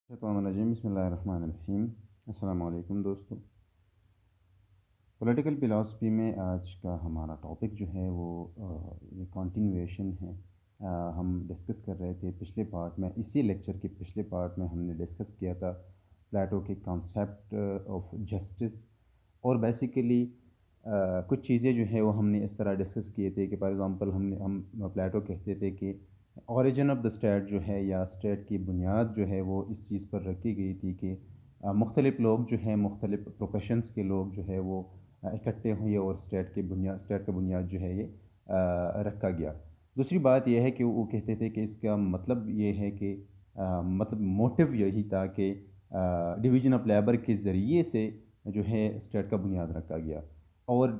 शैतानुर्रजीम बिस्मिल्लाहिर्रहमानिर्रहीम। अस्सलामु अलैकुम दोस्तों। पॉलिटिकल फ़िलासफ़ी में आज का हमारा टॉपिक जो है वो ये कंटिन्यूएशन है। हम डिस्कस कर रहे थे पिछले पार्ट में, इसी लेक्चर के पिछले पार्ट में हमने डिस्कस किया था प्लेटो के कॉन्सेप्ट ऑफ जस्टिस। और बेसिकली कुछ चीज़ें जो है वो हमने इस तरह डिस्कस किए थे कि फॉर एग्ज़ाम्पल हम प्लेटो कहते थे कि ओरिजिन ऑफ द स्टेट जो है या स्टेट की बुनियाद जो है वो इस चीज़ पर रखी गई थी कि मुख्तलिफ़ लोग जो हैं, मुख्तलिफ़ प्रोफेशंस के लोग जो है वो इकट्ठे हुए और स्टेट का बुनियाद जो है ये रखा गया। दूसरी बात यह है कि वो कहते थे कि इसका मतलब ये है कि मतलब मोटिव यही था कि डिवीज़न ऑफ लेबर के ज़रिए से जो है स्टेट का बुनियाद रखा गया। और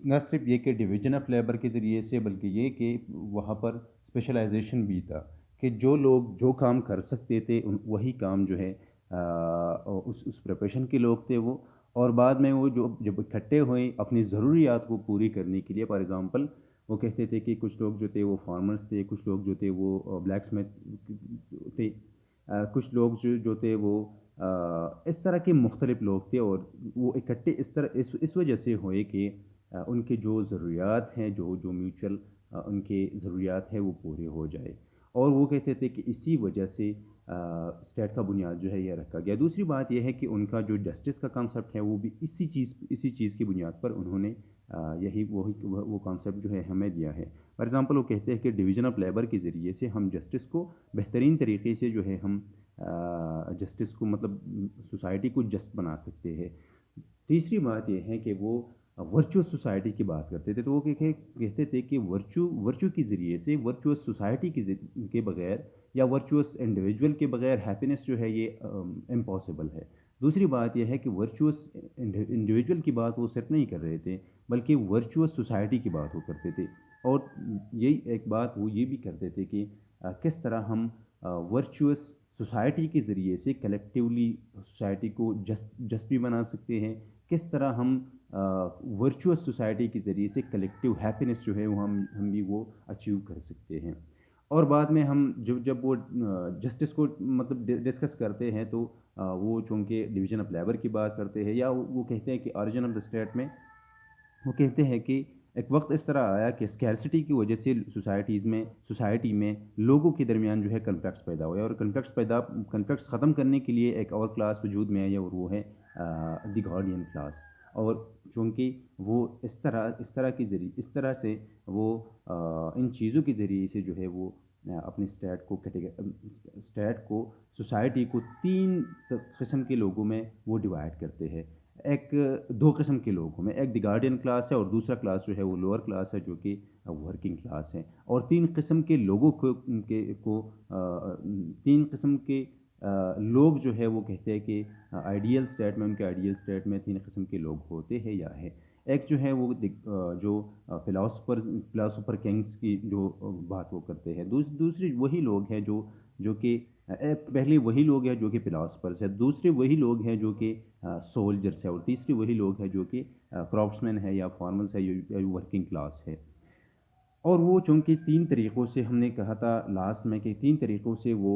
न सिर्फ ये कि डिवीज़न ऑफ लेबर के ज़रिए से, बल्कि ये कि वहाँ पर स्पेशलाइजेशन भी था कि जो लोग जो काम कर सकते थे वही काम जो है उस प्रोफेशन के लोग थे वो। और बाद में वो जो जब इकट्ठे हुए अपनी ज़रूरियात को पूरी करने के लिए, फॉर एग्ज़ाम्पल वो कहते थे कि कुछ लोग जो थे वो फार्मर्स थे, कुछ लोग जो थे वो ब्लैक स्मिथ थे, कुछ लोग जो थे वो इस तरह के मुख्तलिफ लोग थे। और वो इकट्ठे इस वजह से हुए कि उनके जो ज़रूरियात हैं, जो जो म्यूचुअल उनके ज़रूरियात है वो पूरे हो जाए। और वो कहते थे कि इसी वजह से स्टेट का बुनियाद जो है यह रखा गया। दूसरी बात यह है कि उनका जो जस्टिस का कॉन्सेप्ट है वो भी इसी चीज़ की बुनियाद पर उन्होंने यही वही वो कॉन्सेप्ट जो है हमें दिया है। फॉर एग्ज़ाम्पल वो कहते हैं कि डिवीज़न ऑफ लेबर के ज़रिए से हम जस्टिस को बेहतरीन तरीके से जो है हम जस्टिस को मतलब सोसाइटी को जस्ट बना सकते हैं। तीसरी बात ये है कि वो वर्चुअस सोसाइटी की बात करते थे। तो वो कहते थे कि वर्चू के ज़रिए से वर्चुअस सोसाइटी के बगैर या वर्चुअस इंडिविजुअल के बगैर हैप्पीनेस जो है ये इम्पॉसिबल है। दूसरी बात यह है कि वर्चुअस इंडिविजुअल की बात वो सिर्फ नहीं कर रहे थे, बल्कि वर्चुअस सोसाइटी की बात वो करते थे। और यही एक बात वो ये भी करते थे कि किस तरह हम वर्चुअस सोसाइटी के ज़रिए से कलेक्टिवली सोसाइटी को जस्ट भी बना सकते हैं। किस तरह हम वर्चुअस सोसाइटी के ज़रिए से कलेक्टिव हैप्पीनेस जो है वो हम भी वो अचीव कर सकते हैं। और बाद में हम जब वो जस्टिस को मतलब डिस्कस करते हैं तो वो चूँकि डिवीज़न ऑफ लेबर की बात करते हैं या वो कहते हैं कि ओरिजिन ऑफ द स्टेट में वो कहते हैं कि एक वक्त इस तरह आया कि स्कैरसिटी की वजह से सोसाइटी में लोगों के दरमियान जो है कन्फ्लिक्ट्स पैदा हुए। और कन्फ्लिक्ट्स ख़त्म करने के लिए एक और क्लास वजूद में आई, और वो है द गार्डियन क्लास। और चूँकि वो इस तरह से वो इन चीज़ों के ज़रिए से जो है वो अपने स्टेट को सोसाइटी को तीन किस्म के लोगों में वो डिवाइड करते हैं। एक दो किस्म के लोगों में, एक द गार्डियन क्लास है और दूसरा क्लास जो है वो लोअर क्लास है जो कि वर्किंग क्लास है। और तीन किस्म के लोगों तीन किस्म के लोग जो है वो कहते हैं कि उनके आइडियल स्टेट में तीन किस्म के लोग होते हैं या है। एक जो है वो जो फिलासफर किंग्स की जो बात वो करते हैं। दूसरी वही लोग हैं जो कि पहले वही लोग हैं जो कि फिलासफर्स है, दूसरे वही लोग हैं जो कि सोल्जर्स है, और तीसरी वही लोग हैं जो कि क्राफ्ट्समैन है या फार्मर्स है या वर्किंग क्लास है। और वो चूँकि तीन तरीक़ों से हमने कहा था लास्ट में कि तीन तरीक़ों से वो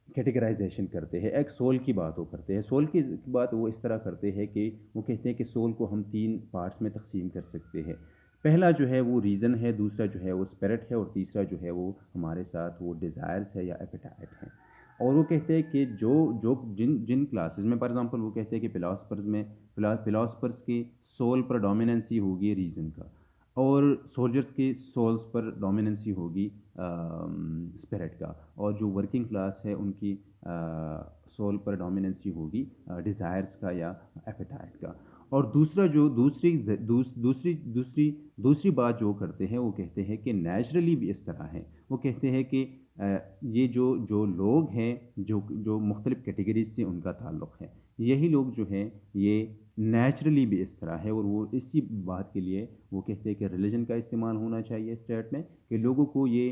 कैटेगराइजेशन करते हैं। एक सोल की बात वो करते हैं। सोल की बात वो इस तरह करते हैं कि वो कहते हैं कि सोल को हम तीन पार्ट्स में तकसीम कर सकते हैं। पहला जो है वो रीज़न है, दूसरा जो है वो स्पिरिट है, और तीसरा जो है वो हमारे साथ वो डिज़ायर्स है या एपेटाइट है। और वो कहते हैं कि जो जो जिन जिन क्लासेस में, फॉर एग्जांपल वो कहते हैं कि फिलासफर्स की सोल पर डोमिनेंसी होगी रीज़न का, और सोल्जर्स की सोल्स पर डोमिनेंसी होगी स्पिरिट का, और जो वर्किंग क्लास है उनकी सोल पर डोमिनेंसी होगी डिज़ायर्स का या एपेटाइट का। और दूसरा जो दूसरी ज- दूस, दूसरी दूसरी दूसरी बात जो करते हैं वो कहते हैं कि नेचुरली भी इस तरह है। वो कहते हैं कि अ, ये जो जो लोग हैं जो जो मुख्तलिफ़ कैटेगरीज से उनका ताल्लुक़ है, यही लोग जो हैं ये नेचुरली भी इस तरह है। और वो इसी बात के लिए वो कहते हैं कि रिलीजन का इस्तेमाल होना चाहिए स्टेट में, कि लोगों को ये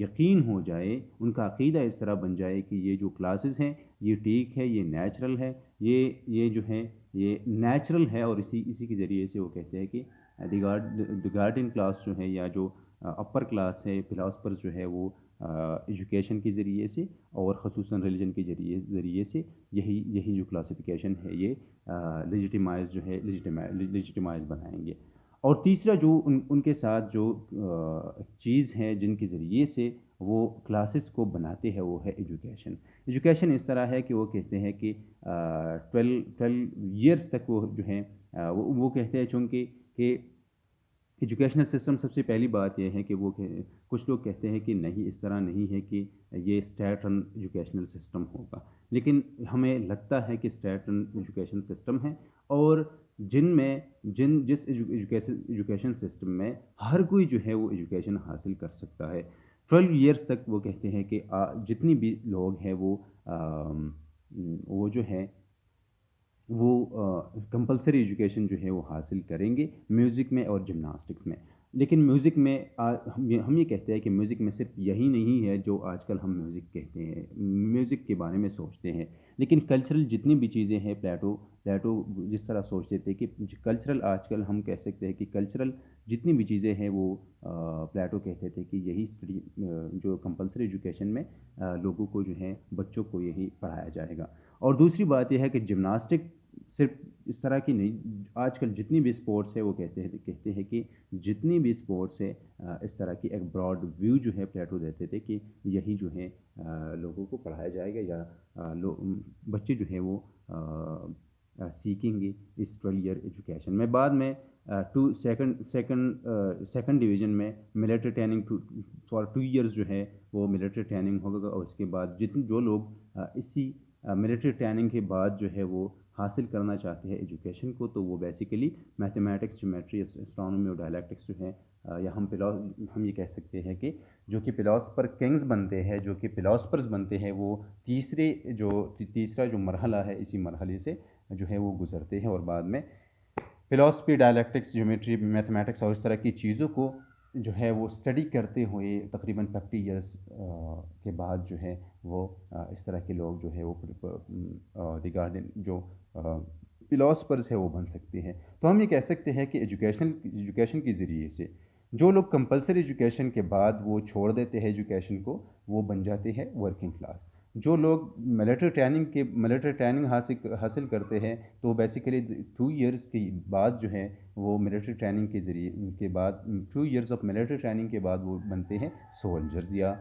यकीन हो जाए, उनका अकीदा इस तरह बन जाए कि ये जो क्लासेस हैं ये ठीक है, ये नेचुरल है, ये जो है ये नेचुरल है। और इसी इसी के ज़रिए से वो कहते हैं कि द गार्डियन क्लास जो है या जो अपर क्लास है, फिलासफर्स जो है वो एजुकेशन के ज़रिए से और ख़ुसूसन रिलीजन के ज़रिए से यही यही जो क्लासिफिकेशन है ये लेजिटिमाइज जो है लेजिटिमाइज बनाएंगे। और तीसरा जो उनके साथ जो चीज़ है जिनके ज़रिए से वो क्लासेस को बनाते हैं वो है एजुकेशन। एजुकेशन इस तरह है कि वो कहते हैं कि 12 ईयर्स तक वो जो है वो कहते हैं चूँकि कि एजुकेशनल सिस्टम सबसे पहली बात यह है कि कुछ लोग कहते हैं कि नहीं, इस तरह नहीं है कि ये स्टेट रन एजुकेशनल सिस्टम होगा, लेकिन हमें लगता है कि स्टेट रन एजुकेशन सिस्टम है। और जिनमें जिन जिस एजुकेशन एजुकेशन सिस्टम में हर कोई जो है वो एजुकेशन हासिल कर सकता है। 12 ईयर्स तक वो कहते हैं कि जितनी भी लोग हैं वो जो है वो कंपलसरी एजुकेशन जो है वो हासिल करेंगे म्यूज़िक में और जिम्नास्टिक्स में। लेकिन म्यूज़िक में हम ये कहते हैं कि म्यूज़िक में सिर्फ यही नहीं है जो आजकल हम म्यूज़िक कहते हैं, म्यूज़िक के बारे में सोचते हैं, लेकिन कल्चरल जितनी भी चीज़ें हैं, प्लेटो प्लेटो जिस तरह सोचते थे कि कल्चरल, आजकल हम कह सकते हैं कि कल्चरल जितनी भी चीज़ें हैं वो प्लेटो कहते थे कि यही स्टडी जो कंपलसरी एजुकेशन में लोगों को जो है बच्चों को यही पढ़ाया जाएगा। और दूसरी बात यह है कि जिम्नास्टिक सिर्फ इस तरह की नहीं, आजकल जितनी भी स्पोर्ट्स है वो कहते हैं कि जितनी भी स्पोर्ट्स है इस तरह की एक ब्रॉड व्यू जो है प्लेटो देते थे कि यही जो है लोगों को पढ़ाया जाएगा या बच्चे जो है वो सीखेंगे इस 12 ईयर एजुकेशन में। बाद में टू सेकंड डिवीज़न में मिलिट्री ट्रेनिंग फॉर 2 ईयर्स जो है वो मिलिट्री ट्रेनिंग होगा। और उसके बाद जितने जो लोग इसी मिलिट्री ट्रेनिंग के बाद जो है वो हासिल करना चाहते हैं एजुकेशन को, तो वो बेसिकली मैथमेटिक्स, ज्योमेट्री, एस्ट्रोनॉमी और डायलैक्टिक्स जो है या हम ये कह सकते हैं कि जो कि फिलोसफर किंग्स बनते हैं, जो कि फिलोसफर्स बनते हैं, वो तीसरा जो मरहला है इसी मरहले से जो है वो गुजरते हैं। और बाद में फिलॉसफी, डायलैक्टिक्स, ज्योमेट्री, मैथमेटिक्स और इस तरह की चीज़ों को जो है वो स्टडी करते हुए तकरीबन 50 ईयर्स के बाद जो है वो इस तरह के लोग जो है वो रिगार्डिंग जो फिलोसफर्स है वो बन सकते हैं। तो हम ये कह सकते हैं कि एजुकेशन के ज़रिए से जो लोग कंपलसरी एजुकेशन के बाद वो छोड़ देते हैं एजुकेशन को, वो बन जाते हैं वर्किंग क्लास। जो लोग मिलिट्री ट्रेनिंग हासिल करते हैं, तो बेसिकली 2 ईयर्स के बाद जो है वो मिलिट्री ट्रेनिंग के ज़रिए के बाद 2 ईयर्स ऑफ मिलिट्री ट्रेनिंग के बाद वो बनते हैं सोल्जर्स या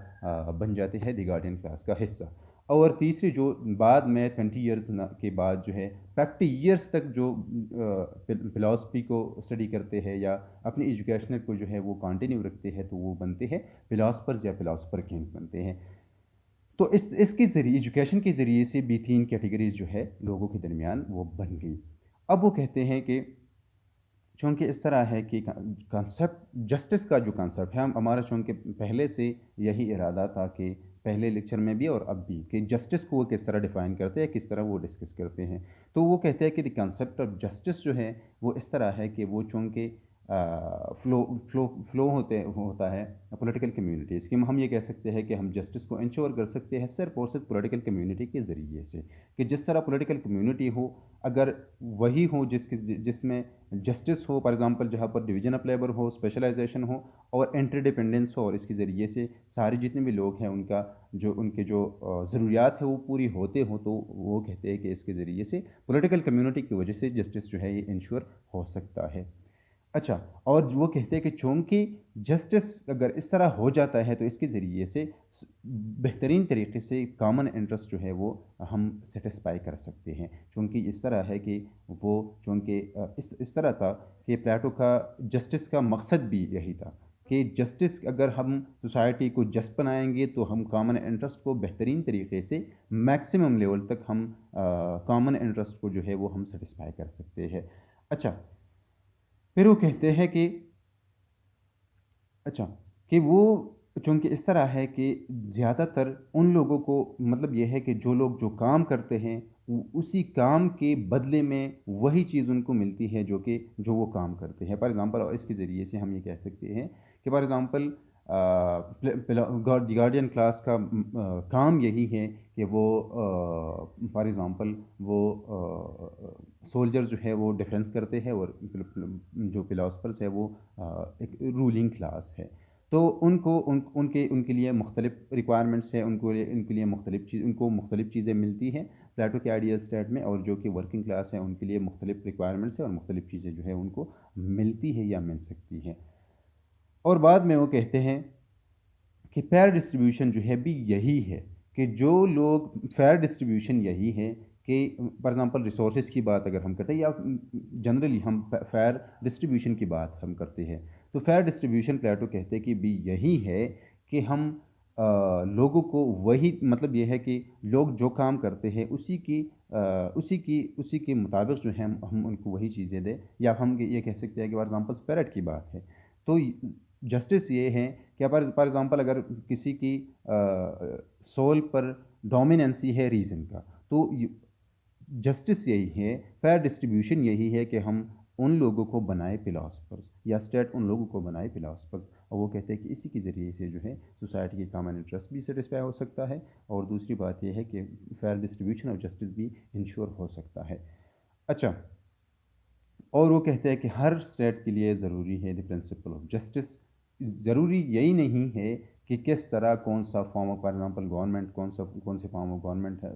बन जाते हैं द गार्डियन क्लास का हिस्सा। और तीसरी जो बाद में 20 ईयर्स के बाद जो है 50 ईयर्स तक जो फ़िलासफ़ी को स्टडी करते हैं या अपनी एजुकेशनल को जो है वो कंटिन्यू रखते हैं, तो वो बनते हैं फ़िलासफ़र्स या फ़िलासफ़र किंग्स बनते हैं। तो इसके ज़रिए, एजुकेशन के ज़रिए से भी 3 कैटेगरीज जो है लोगों के दरमियान वो बन गई। अब वो कहते हैं कि चूँकि इस तरह है कि कॉन्सेप्ट जस्टिस का जो कॉन्सेप्ट है, हम हमारा चूँकि पहले से यही इरादा था कि पहले लेक्चर में भी और अब भी कि जस्टिस को वो किस तरह डिफ़ाइन करते हैं, किस तरह वो डिस्कस करते हैं। तो वो कहते हैं कि द कॉन्सेप्ट ऑफ जस्टिस जो है वो इस तरह है कि वो चूँकि फ्लो फ्लो होता है पॉलिटिकल कम्युनिटीज़ की, हम ये कह सकते हैं कि हम जस्टिस को इंश्योर कर सकते हैं सिर्फ और सिर्फ पॉलिटिकल कम्युनिटी के ज़रिए से, कि जिस तरह पॉलिटिकल कम्युनिटी हो, अगर वही हो जिसमें जस्टिस हो, फॉर एग्जांपल जहाँ पर डिवीजन ऑफ लेबर हो, स्पेशलाइजेशन हो और इंटरडिपेंडेंस हो, और इसके ज़रिए से सारे जितने भी लोग हैं उनके जो ज़रूरियात है वो पूरी होते हो, तो वो कहते हैं कि इसके ज़रिए से पॉलिटिकल कम्युनिटी की वजह से जस्टिस जो है ये इंश्योर हो सकता है। अच्छा, और वो कहते हैं कि चूँकि जस्टिस अगर इस तरह हो जाता है तो इसके ज़रिए से बेहतरीन तरीके से कॉमन इंटरेस्ट जो है वो हम सेटिस्फाई कर सकते हैं। चूँकि इस तरह है कि वो चूँकि इस तरह था कि प्लेटो का जस्टिस का मकसद भी यही था कि जस्टिस, अगर हम सोसाइटी को जस्ट बनाएंगे तो हम कॉमन इंटरेस्ट को बेहतरीन तरीके से मैक्सिमम लेवल तक हम कॉमन इंटरेस्ट को जो है वो हम सेटिस्फाई कर सकते हैं। अच्छा, फिर वो कहते हैं कि अच्छा, कि वो चूँकि इस तरह है कि ज़्यादातर उन लोगों को, मतलब ये है कि जो लोग जो काम करते हैं उसी काम के बदले में वही चीज़ उनको मिलती है जो वो काम करते हैं। फॉर एग्ज़ाम्पल, और इसके ज़रिए से हम ये कह सकते हैं कि फॉर एग्ज़ाम्पल गार्डियन क्लास का काम यही है कि वो फॉर एग्ज़ाम्पल वो सोल्जर जो है वो डिफेंस करते हैं, और जो फिलोसफर्स है वो एक रूलिंग क्लास है। तो उनको उनके उनके लिए मुख्तलिफ रिक्वायरमेंट्स है, उनके लिए मुख्तलिफ चीज़ें मिलती हैं प्लेटो के आइडियल स्टेट में, और जो कि वर्किंग क्लास है उनके लिए मुख्तलिफ रिक्वायरमेंट्स है और मुख्तलिफ चीज़ें जो है उनको मिलती है या मिल सकती हैं। और बाद में वो कहते हैं कि फेयर डिस्ट्रीब्यूशन जो है भी यही है, कि जो लोग फेयर डिस्ट्रीब्यूशन यही है कि फॉर एग्जांपल रिसोर्सेज की बात अगर हम करते हैं या जनरली हम फेयर डिस्ट्रीब्यूशन की बात हम करते हैं, तो फेयर डिस्ट्रीब्यूशन प्लेटो कहते हैं कि भी यही है कि हम लोगों को वही मतलब ये है कि लोग जो काम करते हैं उसी के मुताबिक जो है हम उनको वही चीज़ें दें, या हम ये कह सकते हैं कि फॉर एग्जांपल स्पिरिट की बात है। तो जस्टिस ये है कि फॉर एग्जांपल अगर किसी की सोल पर डोमिनेंसी है रीज़न का, तो जस्टिस यही है, फेयर डिस्ट्रीब्यूशन यही है कि हम उन लोगों को बनाए फिलोसफर्स, या स्टेट उन लोगों को बनाए फिलोसफर्स। और वो कहते हैं कि इसी के ज़रिए से जो है सोसाइटी की कॉमन इंटरेस्ट भी सेटिस्फाई हो सकता है, और दूसरी बात यह है कि फेयर डिस्ट्रीब्यूशन और जस्टिस भी इंश्योर हो सकता है। अच्छा, और वो कहते हैं कि हर स्टेट के लिए ज़रूरी है द प्रिंसिपल ऑफ जस्टिस। ज़रूरी यही नहीं है कि किस तरह कौन सा form of for example government कौन से फॉर्म ऑफ गवर्नमेंट है,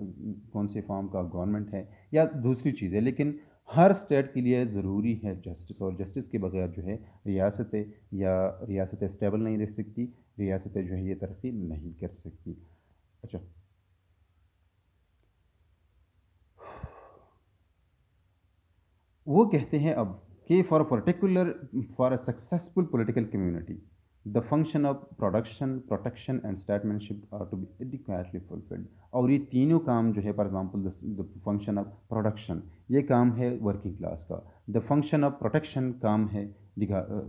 कौन से फॉर्म का गवर्नमेंट है या दूसरी चीज़ें, लेकिन हर स्टेट के लिए ज़रूरी है जस्टिस, और जस्टिस के बगैर जो है रियासतें स्टेबल नहीं रह सकती, रियासतें जो है ये तरक्की नहीं कर सकती। अच्छा, वो कहते हैं अब कि for a successful political community the function of production protection and statesmanship are to be adequately fulfilled. और ये तीनों काम जो है for example the function of production, ये काम है वर्किंग क्लास का। द फंक्शन ऑफ प्रोटेक्शन काम है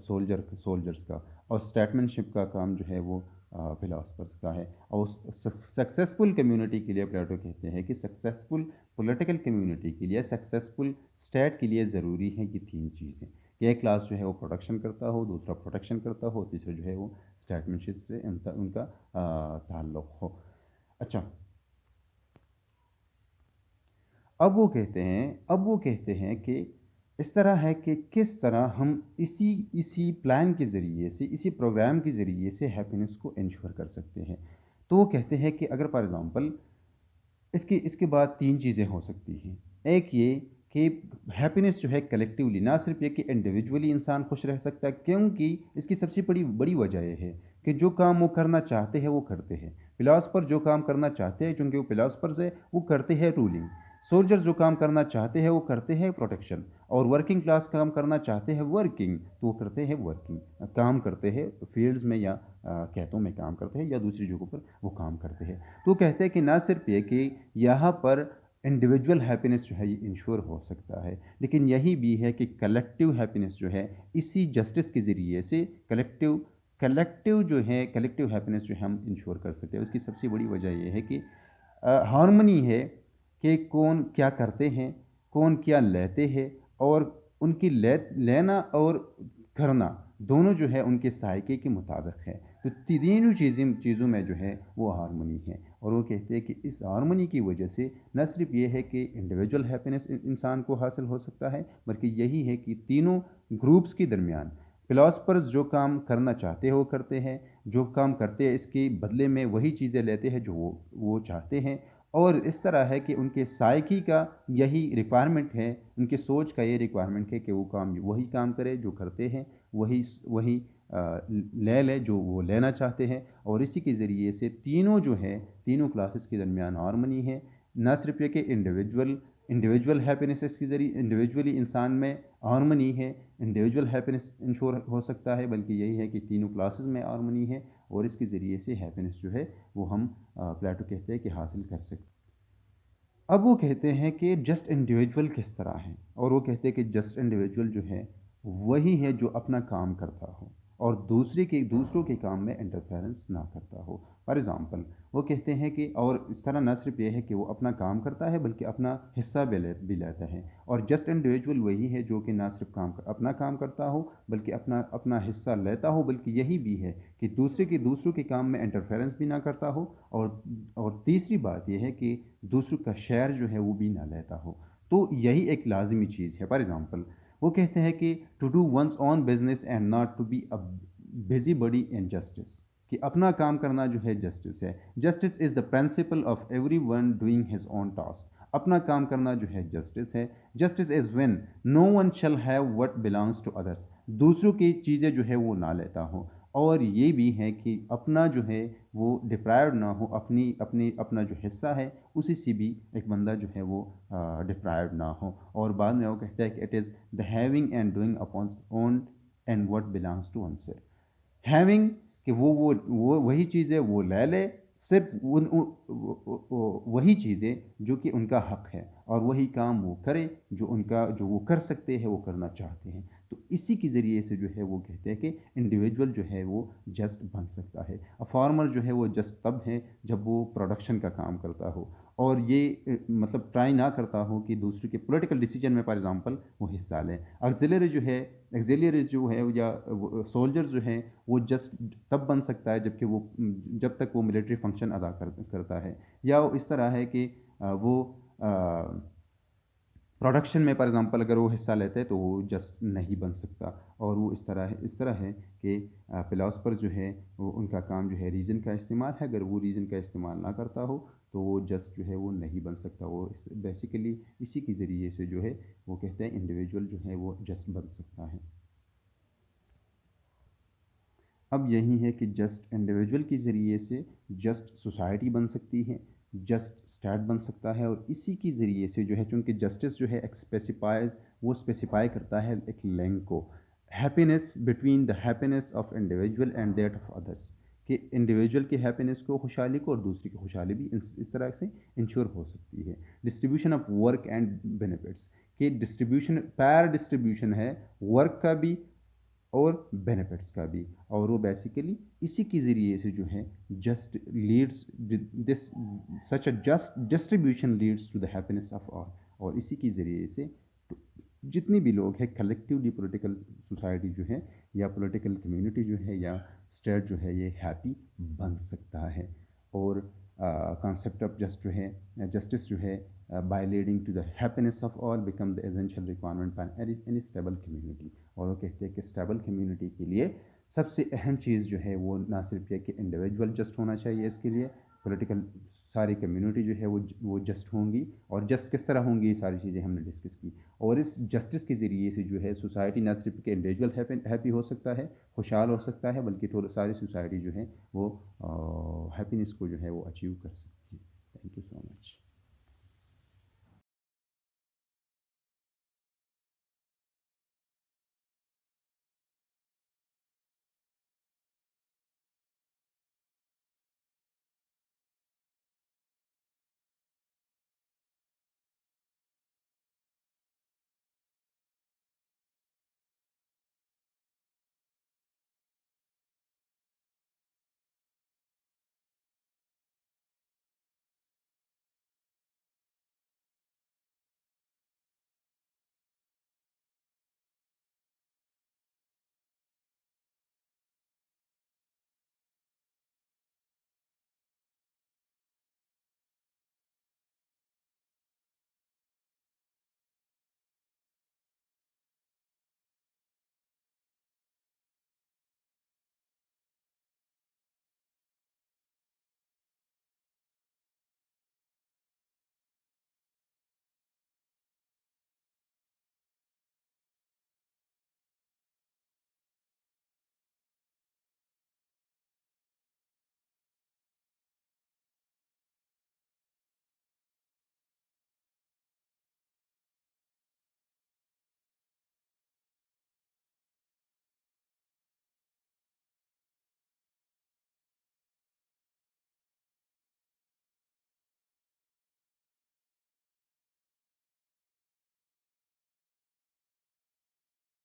सोल्जर्स का, और स्टेटमैनशिप का काम जो है वो फिलासफर्स का है। और सक्सेसफुल कम्युनिटी के लिए प्लेटो कहते हैं कि सक्सेसफुल पॉलिटिकल कम्युनिटी के लिए, सक्सेसफुल स्टेट के लिए ज़रूरी है ये तीन चीज़ें, कि एक क्लास जो है वो प्रोडक्शन करता हो, दूसरा प्रोटेक्शन करता हो, तीसरा जो है वो स्टेटमैनशिप से उनका उनका ताल्लुक़ हो। अच्छा, अब वो कहते हैं कि इस तरह है कि किस तरह हम इसी इसी प्लान के ज़रिए से, इसी प्रोग्राम के ज़रिए से हैप्पीनेस को इंश्योर कर सकते हैं। तो वो कहते हैं कि अगर फॉर एग्ज़ाम्पल इसके इसके बाद तीन चीज़ें हो सकती हैं। एक ये कि हैप्पीनेस जो है कलेक्टिवली, ना सिर्फ ये कि इंडिविजुअली इंसान खुश रह सकता है, क्योंकि इसकी सबसे बड़ी बड़ी वजह ये है कि जो काम वो करना चाहते हैं वो करते हैं। फिलासफर जो काम करना चाहते हैं, चूँकि वो फिलासफर्स है, वो करते हैं रूलिंग। सोल्जर जो काम करना चाहते हैं वो करते हैं प्रोटेक्शन, और वर्किंग क्लास काम करना चाहते हैं वर्किंग, तो वो करते हैं वर्किंग, काम करते हैं फील्ड्स में या खेतों में काम करते हैं या दूसरी जगहों पर वो काम करते हैं। तो कहते हैं कि ना सिर्फ ये कि यहाँ पर इंडिविजुअल हैप्पीनेस जो है ये इंश्योर हो सकता है, लेकिन यही भी है कि कलेक्टिव हैप्पीनेस जो है इसी जस्टिस के ज़रिए से कलेक्टिव हैप्पीनेस जो है हम इंश्योर कर सकते हैं। उसकी सबसे बड़ी वजह यह है कि हार्मनी है, कि कौन क्या करते हैं, कौन क्या लेते हैं, और उनकी लेना और करना दोनों जो है उनके साइके के मुताबिक है। तो तीनों चीज़ों में जो है वो हार्मनी है। और वो कहते हैं कि इस हार्मनी की वजह से न सिर्फ ये है कि इंडिविजुअल हैप्पीनेस इंसान को हासिल हो सकता है, बल्कि यही है कि तीनों ग्रुप्स के दरमियान फिलोसफर्स जो काम करना चाहते हैं वो करते हैं, जो काम करते हैं इसके बदले में वही चीज़ें लेते हैं जो वो चाहते हैं। और इस तरह है कि उनके साइकी का यही रिक्वायरमेंट है, उनके सोच का ये रिक्वायरमेंट है कि वो काम वही काम करे जो करते हैं, वही वही ले ले जो वो लेना चाहते हैं। और इसी के ज़रिए से तीनों जो है, तीनों क्लासेस के दरमियान हार्मनी है। ना सिर्फ ये कि इंडिविजुअल हैप्पीनेस इसके ज़रिए इंडिविजुअली इंसान में हार्मनी है, इंडिविजुअल हैप्पीनेस इंश्योर हो सकता है, बल्कि यही है कि तीनों क्लासेस में हार्मनी है, और इसके ज़रिए से हैप्पीनेस जो है वो हम प्लेटो कहते हैं कि हासिल कर सकते हैं। अब वो कहते हैं कि जस्ट इंडिविजुअल किस तरह है, और वो कहते हैं कि जस्ट इंडिविजुअल जो है वही है जो अपना काम करता हो और दूसरों के काम में इंटरफेरेंस ना करता हो। फॉर एग्ज़ाम्पल वो कहते हैं कि, और इस तरह ना सिर्फ ये है कि वो अपना काम करता है बल्कि अपना हिस्सा भी लेता है। और जस्ट इंडिविजुअल वही है जो कि ना सिर्फ अपना काम करता हो बल्कि अपना अपना हिस्सा लेता हो, बल्कि यही भी है कि दूसरों के काम में इंटरफेरेंस भी ना करता हो। और तीसरी बात यह है कि दूसरों का शेयर जो है वो भी ना लेता हो। तो यही एक लाजमी चीज़ है। फॉर एग्ज़ाम्पल वो कहते हैं कि to do one's own business and not to be busy body in justice, कि अपना काम करना जो है जस्टिस है। Justice is the principle of every one doing his own task, अपना काम करना जो है जस्टिस है। Justice is when no one shall have what belongs to others, दूसरों की चीज़ें जो है वो ना लेता हो। और ये भी है कि अपना जो है वो डिप्राइव्ड ना हो, अपनी अपनी अपना जो हिस्सा है उसी से भी एक बंदा जो है वो डिप्राइव्ड ना हो। और बाद में वो कहता है कि it is the having and doing upon own and what belongs to one self. Having, कि वो वही चीज़ें वो ले ले, सिर्फ वही चीज़ें जो कि उनका हक है, और वही काम वो करे जो उनका जो वो कर सकते हैं, वो करना चाहते हैं। तो इसी के ज़रिए से जो है वो कहते हैं कि इंडिविजुअल जो है वो जस्ट बन सकता है। फार्मर जो है वो जस्ट तब है जब वो प्रोडक्शन का काम करता हो, और ये मतलब ट्राई ना करता हो कि दूसरे के पॉलिटिकल डिसीजन में फॉर एग्जांपल वो हिस्सा लें। ऑक्सिलरी जो है या सोल्जर जो है वो जस्ट तब बन सकता है जबकि वो जब तक वो मिलिट्री फंक्शन अदा करता है। या वो इस तरह है कि वो प्रोडक्शन में फॉर एग्जांपल अगर वो हिस्सा लेते हैं तो वो जस्ट नहीं बन सकता। और वो इस तरह है कि फिलोसफर जो है वो उनका काम जो है रीज़न का इस्तेमाल है, अगर वो रीज़न का इस्तेमाल ना करता हो तो वो जस्ट जो है वो नहीं बन सकता। वो बेसिकली इसी के ज़रिए से जो है वो कहते हैं इंडिविजुअल जो है वो जस्ट बन सकता है। अब यही है कि जस्ट इंडिविजुअल के ज़रिए से जस्ट सोसाइटी बन सकती है, जस्ट स्टेट बन सकता है। और इसी के ज़रिए से जो है, चूँकि जस्टिस जो है एक स्पेसिफाइज वो स्पेसिफाई करता है एक लिंक को, happiness between the happiness of individual and that of others, कि इंडिविजुअल की हैप्पीनेस को, खुशहाली को, और दूसरी की खुशहाली भी इस तरह से इंश्योर हो सकती है। Distribution of work and benefits, कि डिस्ट्रीब्यूशन पैर डिस्ट्रीब्यूशन है वर्क का भी और बेनिफिट्स का भी। और वो बेसिकली इसी के ज़रिए से जो है just leads this such a just distribution leads to the happiness of all. और इसी के ज़रिए से तो जितने भी लोग हैं कलेक्टिवली पॉलिटिकल सोसाइटी जो है या पॉलिटिकल कम्युनिटी जो है या स्टेट जो है ये हैप्पी बन सकता है। और कॉन्सेप्ट ऑफ जस्ट जो है जस्टिस जो है by leading to the happiness of all become the essential requirement for any stable community. और वो कहते हैं कि स्टेबल कम्युनिटी के लिए सबसे अहम चीज़ जो है वो ना सिर्फ ये कि इंडिविजुअल जस्ट होना चाहिए, इसके लिए पॉलिटिकल सारी कम्युनिटी जो है वो जस्ट होंगी। और जस्ट किस तरह होंगी ये सारी चीज़ें हमने डिस्कस की। और इस जस्टिस के ज़रिए से जो है सोसाइटी ना सिर्फ कि इंडिविजुअल हैप्पी हो सकता है, खुशहाल हो सकता है, बल्कि थोड़ी सारी सोसाइटी जो है वो हैप्पीनेस को जो है वो अचीव कर सकती है। Thank you so much.